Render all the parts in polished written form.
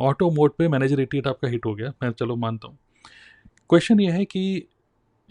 Auto mode पे manager 88 आपका hit हो गया, मैं चलो मानता हूँ। क्वेश्चन ये है कि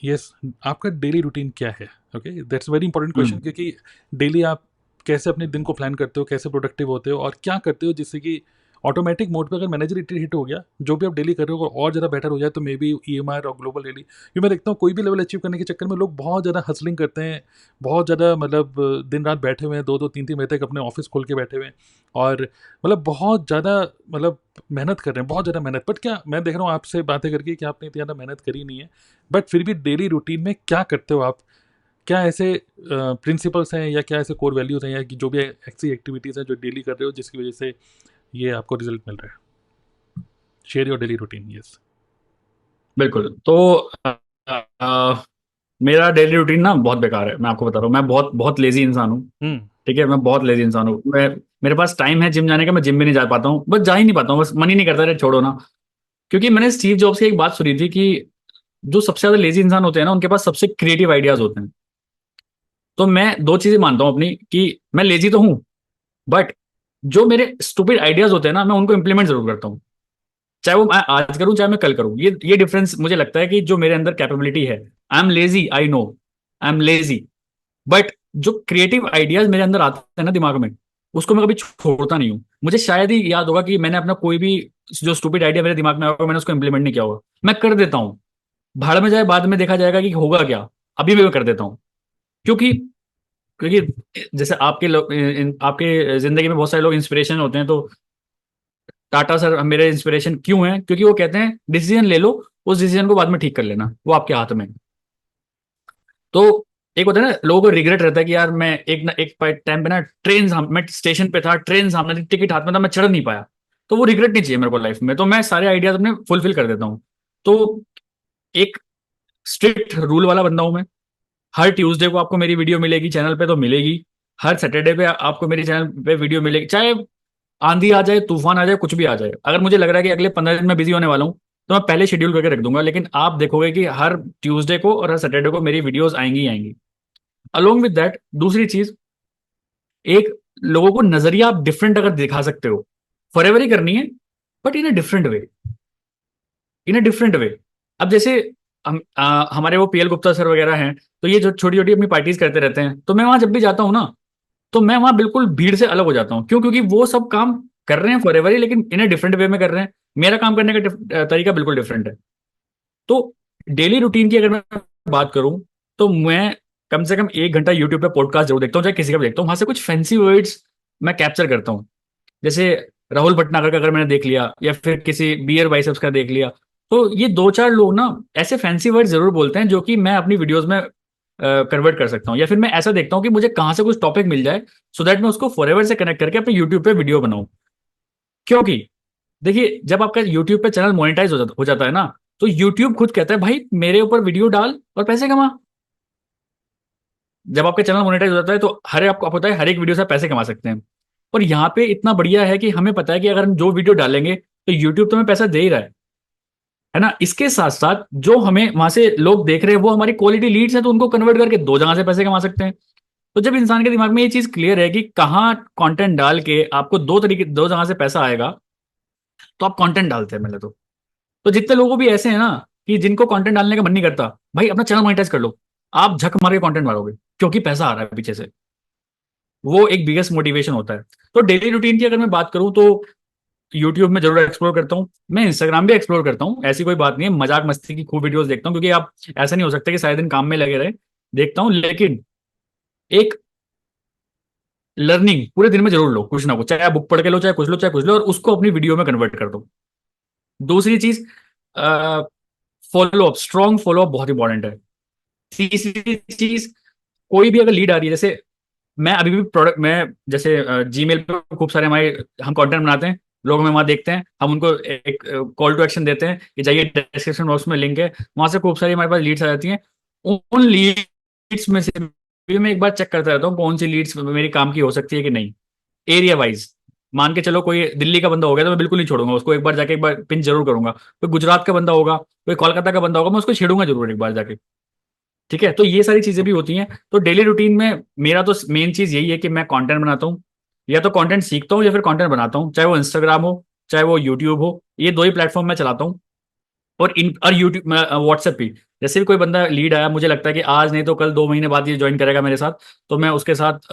यस, आपका डेली रूटीन क्या है? Okay, that's very important question, hmm. क्योंकि डेली आप कैसे अपने दिन को प्लान करते हो, कैसे प्रोडक्टिव होते हो और क्या करते हो जिससे कि ऑटोमेटिक मोड पे अगर मैनेजर हिट हो गया, जो भी आप डेली कर रहे हो और ज़्यादा बेटर हो जाए, तो मे बी EMI और ग्लोबल डेली। क्योंकि मैं देखता हूँ कोई भी लेवल अचीव करने के चक्कर में लोग बहुत ज़्यादा हसलिंग करते हैं, बहुत ज़्यादा मतलब दिन रात बैठे हुए हैं, 2-2 3-3 बजे तक अपने ऑफिस खोल के बैठे हुए हैं, और मतलब बहुत ज़्यादा मतलब मेहनत कर रहे हैं, बहुत ज़्यादा मेहनत। बट क्या मैं देख रहा हूँ आपसे बातें करके कि आपने इतनी ज़्यादा मेहनत करी नहीं है, बट फिर भी डेली रूटीन में क्या करते हो आप? क्या ऐसे प्रिंसिपल्स हैं या क्या ऐसे कोर वैल्यूज़ हैं या कि जो भी ऐसी एक्टिविटीज़ हैं जो डेली कर रहे हो जिसकी वजह से ये आपको रिजल्ट मिल रहा है? Share your daily routine. Yes. बिल्कुल। तो अ, मेरा डेली रूटीन ना बहुत बेकार है, मैं आपको बता रहा हूँ। मैं बहुत बहुत लेजी इंसान हूँ। हम्म। ठीक है, मैं बहुत लेजी इंसान हूँ। मेरे पास टाइम है जिम जाने का, मैं जिम भी नहीं जा पाता हूँ, बस जा ही नहीं पाता हूँ, बस मन ही नहीं करता। रे छोड़ो ना। क्योंकि मैंने स्टीव जॉब्स की एक बात सुनी थी कि जो सबसे ज्यादा लेजी इंसान होते हैं ना, उनके पास सबसे क्रिएटिव आइडियाज होते हैं। तो मैं दो चीजें मानता हूँ अपनी, कि मैं लेजी तो हूँ, बट जो मेरे स्टूपिड आइडियाज होते हैं ना, मैं उनको इंप्लीमेंट जरूर करता हूँ। चाहे वो मैं आज करूं चाहे मैं कल करूं। ये डिफरेंस मुझे लगता है कि जो मेरे अंदर कैपेबिलिटी है। I am lazy, I know, I am lazy, but जो क्रिएटिव आइडियाज मेरे अंदर आते हैं ना दिमाग में, उसको मैं कभी छोड़ता नहीं हूँ। मुझे शायद ही याद होगा कि मैंने अपना कोई भी जो स्टूपिड आइडिया मेरे दिमाग में आया होगा, मैंने उसको इंप्लीमेंट नहीं किया होगा। मैं कर देता हूँ, भाड़ में जाए, बाद में देखा जाएगा कि होगा क्या। अभी भी मैं कर देता हूँ। क्योंकि क्योंकि जैसे आपके लोग आपके जिंदगी में बहुत सारे लोग इंस्पिरेशन होते हैं। तो टाटा सर मेरे इंस्पिरेशन क्यों हैं? क्योंकि वो कहते हैं डिसीजन ले लो, उस डिसीजन को बाद में ठीक कर लेना, वो आपके हाथ में है। तो एक होता है ना, लोगों को रिग्रेट रहता है कि यार मैं एक ना एक टाइम पे ना ट्रेन मैं स्टेशन पे था, ट्रेन सामने थी, टिकट हाथ में था, मैं चढ़ नहीं पाया। तो वो रिग्रेट नहीं चाहिए मेरे को लाइफ में। तो मैं सारे आइडियाज अपने फुलफिल कर देता हूँ। तो एक स्ट्रिक्ट रूल वाला बंदा हूं मैं। हर ट्यूसडे को आपको मेरी वीडियो मिलेगी चैनल पे, तो मिलेगी। हर सैटरडे पे आपको मेरी चैनल पे वीडियो मिलेगी, चाहे आंधी आ जाए, तूफान आ जाए, कुछ भी आ जाए। अगर मुझे लग रहा है कि अगले 15 दिन में बिजी होने वाला हूँ, तो मैं पहले शेड्यूल करके रख दूंगा। लेकिन आप देखोगे कि हर ट्यूसडे को और हर सैटरडे को मेरी वीडियोस आएंगी ही आएंगी। अलोंग विद दैट, दूसरी चीज, एक, लोगों को नजरिया आप डिफरेंट अगर दिखा सकते हो, फॉर एवर ही करनी है, but in a different way, in a different way. अब जैसे हमारे वो PL गुप्ता सर वगैरह हैं, तो ये जो छोटी छोटी अपनी पार्टीज करते रहते हैं, तो मैं वहां जब भी जाता हूँ ना, तो मैं वहां बिल्कुल भीड़ से अलग हो जाता हूँ। क्यों? क्योंकि वो सब काम कर रहे हैं फॉर एवर ही, लेकिन इन ए डिफरेंट वे में कर रहे हैं। मेरा काम करने का तरीका बिल्कुल डिफरेंट है। तो डेली रूटीन की अगर मैं बात करूं, तो मैं कम से कम 1 घंटा यूट्यूब पे पॉडकास्ट जरूर देखता हूँ, चाहे किसी का भी देखता हूँ। वहां से कुछ फैंसी वर्ड्स मैं कैप्चर करता हूँ। जैसे राहुल भटनागर का अगर मैंने देख लिया, या फिर किसी बियर बाइसेप्स का देख लिया, तो ये दो चार लोग ना ऐसे फैंसी वर्ड जरूर बोलते हैं जो कि मैं अपनी वीडियोस में कन्वर्ट कर सकता हूँ। या फिर मैं ऐसा देखता हूँ कि मुझे कहाँ से कुछ टॉपिक मिल जाए, सो दैट मैं उसको फॉरएवर से कनेक्ट करके अपने यूट्यूब पे वीडियो बनाऊं। क्योंकि देखिए, जब आपका यूट्यूब पे चैनल मोनेटाइज हो जाता है ना, तो यूट्यूब खुद कहता है भाई मेरे ऊपर वीडियो डाल और पैसे कमा। जब आपका चैनल मोनेटाइज हो जाता है, तो आपको पता है हर एक वीडियो से आप पैसे कमा सकते हैं। और यहाँ पे इतना बढ़िया है कि हमें पता है कि अगर हम जो वीडियो डालेंगे, तो यूट्यूब तो हमें पैसा दे ही रहा है ना। इसके साथ साथ जो हमें वहां से लोग देख रहे हैं वो हमारी क्वालिटी लीड्स हैं, तो उनको कन्वर्ट करके दो जगह से पैसे कमा सकते हैं। तो जब इंसान के दिमाग में ये चीज क्लियर है कि कहाँ कंटेंट डाल के आपको दो जगह से पैसा आएगा, तो आप कंटेंट डालते हैं पहले तो। तो जितने लोगों भी ऐसे हैं ना, कि जिनको कंटेंट डालने का मन नहीं करता, भाई अपना चैनल मोनेटाइज कर लो। आप झक मार के कंटेंट मारोगे, क्योंकि पैसा आ रहा है पीछे से। वो एक बिगेस्ट मोटिवेशन होता है। तो डेली रूटीन की अगर मैं बात करूं, तो यूट्यूब में जरूर एक्सप्लोर करता हूँ। मैं इंस्टाग्राम भी एक्सप्लोर करता हूँ, ऐसी कोई बात नहीं है। मजाक मस्ती की खूब वीडियोस देखता हूँ, क्योंकि आप ऐसा नहीं हो सकता कि सारे दिन काम में लगे रहे। देखता हूँ, लेकिन एक लर्निंग पूरे दिन में जरूर लो, कुछ ना कुछ, चाहे आप बुक पढ़ के लो, चाहे कुछ लो, चाहे कुछ लो, और उसको अपनी वीडियो में कन्वर्ट कर दो। दूसरी चीज, follow up, strong follow up बहुत इंपॉर्टेंट है। तीसरी चीज, कोई भी अगर लीड आ रही है, जैसे मैं अभी भी प्रोडक्ट में, जैसे जीमेल पे खूब सारे हमारे हम कंटेंट बनाते हैं, लोग हमें वहां देखते हैं, हम उनको एक कॉल टू एक्शन देते हैं कि जाइए, डिस्क्रिप्शन बॉक्स में लिंक है, वहां से खूब सारी हमारे पास लीड्स आ जाती हैं। उन लीड्स में से भी मैं एक बार चेक करता रहता हूँ कौन सी लीड्स मेरी काम की हो सकती है कि नहीं। एरिया वाइज, मान के चलो कोई दिल्ली का बंदा हो गया, तो मैं बिल्कुल नहीं छोड़ूंगा उसको, एक बार जाके एक बार पिन जरूर करूंगा। कोई गुजरात का बंदा होगा, कोई कोलकाता का बंदा होगा, मैं उसको छेड़ूंगा जरूर एक बार जाके। ठीक है, तो ये सारी चीजें भी होती हैं। तो डेली रूटीन में मेरा तो मेन चीज यही है कि मैं कंटेंट बनाता हूँ, या तो कंटेंट सीखता हूँ या फिर कंटेंट बनाता हूँ, चाहे वो इंस्टाग्राम हो, चाहे वो यूट्यूब हो, ये दो ही प्लेटफॉर्म मैं चलाता हूँ। और यूट्यूब, व्हाट्सएप भी, जैसे भी कोई बंदा लीड आया, मुझे लगता है कि आज नहीं तो कल 2 महीने बाद ये ज्वाइन करेगा मेरे साथ, तो मैं उसके साथ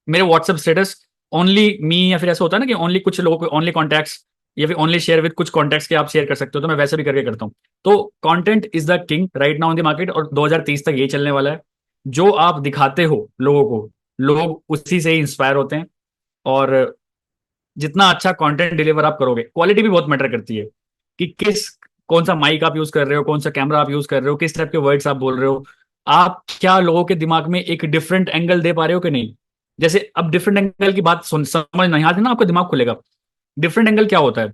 मेरे व्हाट्सएप स्टेटस ओनली मी, या फिर ऐसा होता है ना कि ओनली कुछ लोगों को ओनली कॉन्टैक्ट्स, या फिर ओनली शेयर विद कुछ कॉन्टैक्ट्स के आप शेयर कर सकते हो, तो मैं वैसे भी करके करता हूँ। तो content is the king right now in the market, और 2030 तक ये चलने वाला है। जो आप दिखाते हो लोगों को, लोग उसी से ही इंस्पायर होते हैं। और जितना अच्छा कंटेंट डिलीवर आप करोगे, क्वालिटी भी बहुत मैटर करती है, कि किस कौन सा माइक आप यूज कर रहे हो, कौन सा कैमरा आप यूज कर रहे हो, किस टाइप के वर्ड्स आप बोल रहे हो, आप क्या लोगों के दिमाग में एक डिफरेंट एंगल दे पा रहे हो कि नहीं। जैसे अब डिफरेंट एंगल की बात सुन समझना, यहाँ से ना आपका दिमाग खुलेगा। डिफरेंट एंगल क्या होता है?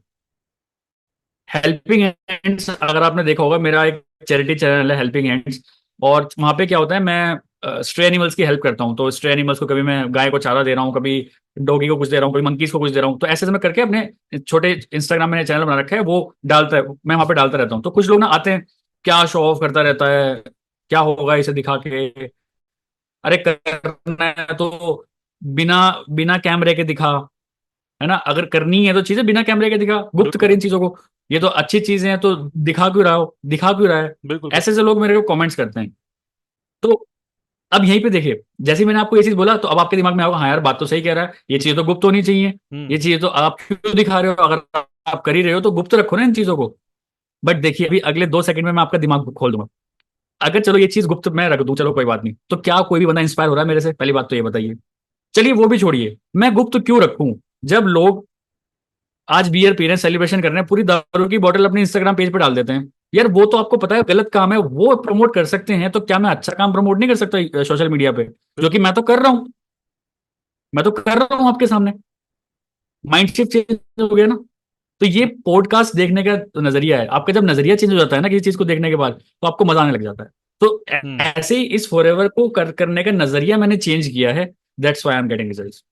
हेल्पिंग हैंड्स, अगर आपने देखा होगा, मेरा एक चैरिटी चैनल है हेल्पिंग हैंड्स, और वहां पे क्या होता है, मैं स्ट्रे एनिमल्स की हेल्प करता हूँ। तो स्ट्रे एनिमल्स को, कभी मैं गाय को चारा दे रहा हूँ, कभी डॉगी को कुछ दे रहा हूँ, कभी मंकीज को कुछ दे रहा हूँ। तो ऐसे मैं करके अपने छोटे इंस्टाग्राम में चैनल बना रखा है, वो डालता है, मैं वहां पे डालता रहता हूँ। तो कुछ लोग ना आते हैं, क्या शो ऑफ करता रहता है, क्या होगा इसे दिखा के, अरे करना है तो बिना बिना कैमरे के दिखा, है ना, अगर करनी है तो चीजें बिना कैमरे के दिखा, गुप्त कर बिल्कुल इन चीजों को। ये तो अच्छी चीजें हैं, तो दिखा क्यों रहा हो, दिखा क्यों रहा है? बिल्कुल ऐसे बिल्कुल। ऐसे लोग मेरे को कमेंट्स करते हैं। तो अब यहीं पे देखिए, जैसे ही मैंने आपको ये चीज बोला, तो अब आपके दिमाग में आओगे, हाँ यार बात तो सही कह रहा है, ये चीजें तो गुप्त होनी चाहिए। हम्म। ये चीजें तो आप क्यों दिखा रहे हो? अगर आप कर ही रहे हो तो गुप्त रखो ना इन चीजों को। बट देखिए, अभी अगले 2 सेकंड में मैं आपका दिमाग खोल दूंगा। अगर चलो ये चीज गुप्त मैं रख दूं, चलो कोई बात नहीं, तो क्या कोई भी बंदा इंस्पायर हो रहा है मेरे से? पहली बात तो ये बताइए। चलिए वो भी छोड़िए, मैं गुप्त क्यों रखूं? जब लोग आज बियर पी रहे हैं, सेलिब्रेशन कर रहे हैं, पूरी दारू की बोतल अपने इंस्टाग्राम पेज पे डाल देते हैं, यार वो तो आपको पता है गलत काम है, वो प्रमोट कर सकते हैं, तो क्या मैं अच्छा काम प्रमोट नहीं कर सकता सोशल मीडिया पे? जो कि बिल्कुल मैं तो कर रहा हूं, मैं तो कर रहा हूं आपके सामने। माइंड शिफ्ट चेंज हो गया ना। तो ये पॉडकास्ट देखने का तो नजरिया है आपका, जब नजरिया चेंज हो जाता है ना किसी चीज को देखने के बाद, तो आपको मजा आने लग जाता है। तो हम्म। ऐसे ही इस फॉरएवर को करने का नजरिया मैंने चेंज किया है। That's why I am getting results.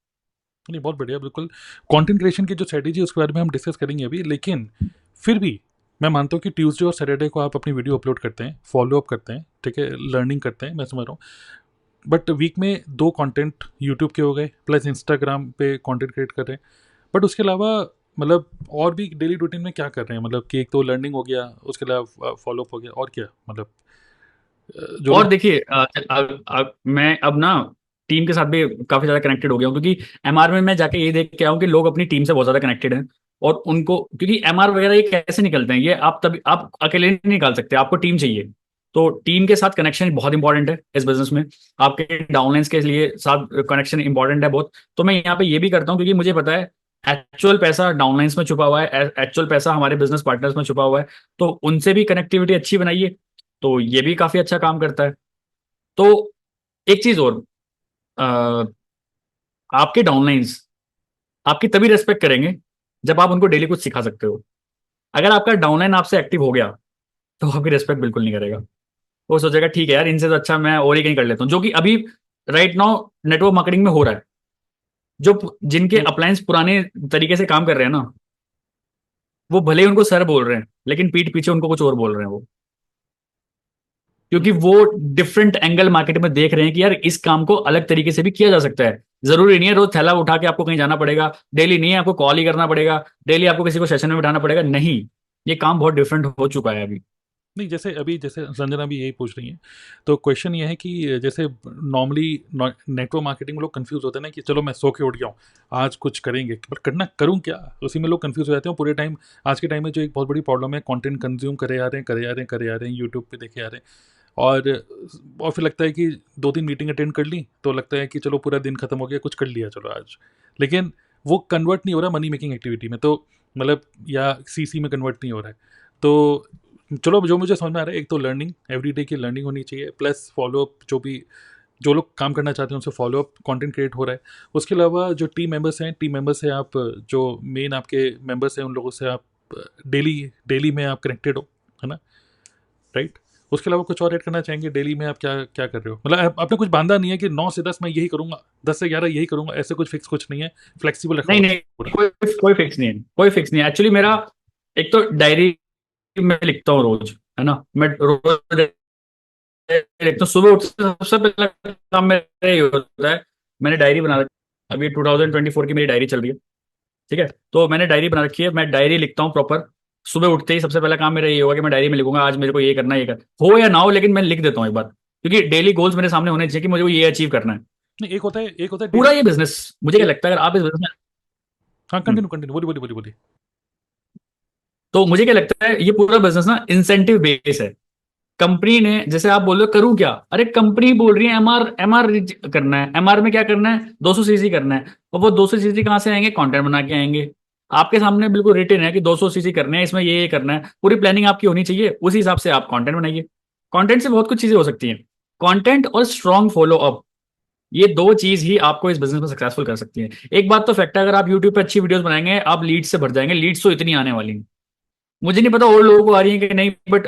नहीं, बहुत बढ़िया, बिल्कुल। कंटेंट क्रिएशन की जो स्ट्रेटेजी है उसके बारे में हम डिस्कस करेंगे अभी, लेकिन फिर भी मैं मानता हूँ कि ट्यूसडे और सैटरडे को आप अपनी वीडियो अपलोड करते हैं, फॉलो अप करते हैं, ठीक है, लर्निंग करते हैं, मैं समझ रहा हूँ। बट वीक में 2 कंटेंट यूट्यूब के हो गए, प्लस इंस्टाग्राम पे कंटेंट क्रिएट कर रहे हैं। बट उसके अलावा मतलब और भी डेली रूटीन में क्या कर रहे हैं? मतलब कि एक तो लर्निंग हो गया, उसके अलावा फॉलो अप हो गया, और क्या मतलब जो और लोग। देखिए, मैं अब ना टीम के साथ भी काफी ज्यादा कनेक्टेड हो गया हूँ, क्योंकि एमआर में मैं जाके ये देख के आया हूँ कि लोग अपनी टीम से बहुत ज्यादा कनेक्टेड हैं। और उनको, क्योंकि एमआर वगैरह ये कैसे निकलते हैं, ये आप तभी आप अकेले नहीं निकाल सकते, आपको टीम चाहिए। तो टीम के साथ कनेक्शन बहुत इंपॉर्टेंट है इस बिजनेस में। आपके डाउनलाइंस के लिए साथ कनेक्शन इंपॉर्टेंट है बहुत। तो मैं यहाँ पे ये भी करता हूँ, क्योंकि मुझे पता है एक्चुअल पैसा डाउनलाइंस में छुपा हुआ है, एक्चुअल पैसा हमारे बिजनेस पार्टनर्स में छुपा हुआ है। तो उनसे भी कनेक्टिविटी अच्छी बनाइए, तो ये भी काफी अच्छा काम करता है। तो एक चीज और, अ, आपके डाउनलाइंस आपकी तभी रेस्पेक्ट करेंगे जब आप उनको डेली कुछ सिखा सकते हो। अगर आपका डाउनलाइन आपसे एक्टिव हो गया, तो आपकी रेस्पेक्ट बिल्कुल नहीं करेगा। वो सोचेगा ठीक है यार, इनसे तो अच्छा मैं और ही कहीं कर लेता हूँ, जो कि अभी राइट नाउ नेटवर्क मार्केटिंग में हो रहा है। जो जिनके ये अपलायंस पुराने तरीके से काम कर रहे हैं ना, वो भले ही उनको सर बोल रहे हैं, लेकिन पीठ पीछे उनको कुछ और बोल रहे हैं वो। क्योंकि वो डिफरेंट एंगल मार्केट में देख रहे हैं कि यार इस काम को अलग तरीके से भी किया जा सकता है। जरूरी नहीं है रोज थैला उठा के आपको कहीं जाना पड़ेगा, डेली नहीं है आपको कॉल ही करना पड़ेगा, डेली आपको किसी को सेशन में बिठाना पड़ेगा, नहीं। ये काम बहुत डिफरेंट हो चुका है अभी। नहीं, जैसे अभी जैसे संजना भी यही पूछ रही हैं, तो क्वेश्चन ये है कि जैसे नॉर्मली नेटवर्क मार्केटिंग में लोग कंफ्यूज होते हैं ना कि चलो मैं सो के उठ गया हूँ, आज कुछ करेंगे, पर करना करूँ क्या? उसी में लोग कंफ्यूज हो जाते हैं पूरे टाइम। आज के टाइम में जो एक बहुत बड़ी प्रॉब्लम है, कंटेंट कंज्यूम करे आ रहे हैं, करे आ रहे हैं, करे आ रहे हैं, यूट्यूब पे देखे आ रहे हैं, और फिर लगता है कि 2-3 मीटिंग अटेंड कर ली, तो लगता है कि चलो पूरा दिन खत्म हो गया, कुछ कर लिया चलो आज। लेकिन वो कन्वर्ट नहीं हो रहा मनी मेकिंग एक्टिविटी में, तो मतलब या सीसी में कन्वर्ट नहीं हो रहा है। तो चलो, अब जो मुझे समझ में आ रहा है, एक तो लर्निंग, एवरीडे की लर्निंग होनी चाहिए, प्लस फॉलो अप, जो भी जो लोग काम करना चाहते हैं उनसे फॉलो अप, कंटेंट क्रिएट हो रहा है। उसके अलावा जो टीम मेंबर्स हैं, टीम मेंबर्स से आप, जो मेन आपके मेंबर्स हैं, उन लोगों से आप डेली डेली में आप कनेक्टेड हो, है ना, राइट? उसके अलावा कुछ और ऐड करना चाहेंगे? डेली में आप क्या क्या कर रहे हो? मतलब आपने कुछ बांधा नहीं है कि 9 से 10 मैं यही करूँगा, 10 से 11 यही करूँगा, ऐसे कुछ फिक्स कुछ नहीं है, फ्लेक्सिबल रखा नहीं हुआ नहीं, पूरा। कोई कोई फिक्स नहीं है, कोई फिक्स नहीं है एक्चुअली मेरा। एक तो डायरी में लिखता हूँ रोज, है ना, मैं रोज लिखता हूँ। सुबह उठ सबसे पहला काम मेरा ये होता है, मैंने डायरी बना रखी। अभी 2024 की मेरी डायरी चल रही है। ठीक है, तो मैंने डायरी बना रखी है, मैं डायरी लिखता हूँ प्रॉपर। सुबह उठते ही सबसे पहला काम मेरा ये होगा कि मैं डायरी में लिखूंगा आज मेरे को ये करना है, ये कर हो या ना हो, लेकिन मैं लिख देता हूँ एक बार, क्योंकि डेली गोल्स मेरे सामने होने चाहिए कि मुझे को ये अचीव करना है। नहीं, एक होता है पूरा डेली। ये बिजनेस, मुझे क्या एक, लगता है अगर आप इस बिजनेस हाँ, में, कंटिन्यू कंटिन्यू, बोलिए बोलिए बोलिए बोलिए। तो मुझे क्या लगता है ये पूरा बिजनेस ना इंसेंटिव बेस है। कंपनी ने, जैसे आप बोल रहे हो करूं क्या, अरे कंपनी बोल रही है एमआर एमआर करना है, एमआर में क्या करना है, 200 सीसी करना है। और वो 200 सीसी कहाँ से आएंगे, कंटेंट बना के आएंगे। आपके सामने बिल्कुल रिटन है कि 200 सीसी करने हैं, इसमें ये करना है, पूरी प्लानिंग आपकी होनी चाहिए, उसी हिसाब से आप कंटेंट बनाइए। कंटेंट से बहुत कुछ चीजें हो सकती हैं। कंटेंट और स्ट्रॉन्ग फॉलो अप, ये दो चीज ही आपको इस बिजनेस में सक्सेसफुल कर सकती है। एक बात तो फैक्ट है, अगर आप यूट्यूब पे अच्छी वीडियोस बनाएंगे आप लीड से भर जाएंगे, लीड्स तो इतनी आने वाली हैं। मुझे नहीं पता और लोगों को आ रही है कि नहीं, बट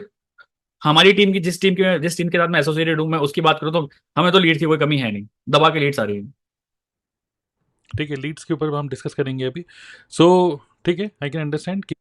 हमारी टीम की, जिस टीम के साथ मैं एसोसिएटेड हूँ, मैं उसकी बात करूँ तो हमें तो लीड की कोई कमी है नहीं, दबा के लीड्स आ रही है। ठीक है, लीड्स के ऊपर हम डिस्कस करेंगे अभी। सो ठीक है, आई कैन अंडरस्टैंड कि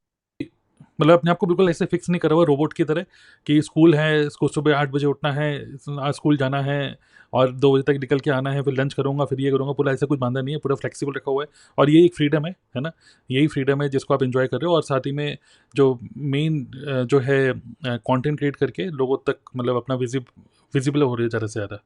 मतलब अपने आप को बिल्कुल ऐसे फिक्स नहीं करा हुआ रोबोट की तरह कि स्कूल है, इसको सुबह 8 बजे उठना है, आज स्कूल जाना है और 2 बजे तक निकल के आना है, फिर लंच करूंगा, फिर ये करूंगा, पूरा ऐसा कुछ बांधा नहीं है, पूरा फ्लेक्सिबल रखा हुआ है। और ये एक फ्रीडम है ना। यही फ्रीडम है जिसको आप एंजॉय कर रहे हो, और साथ ही में जो मेन जो है कंटेंट क्रिएट करके लोगों तक मतलब अपना विजिबल हो रही है ज़्यादा से ज़्यादा।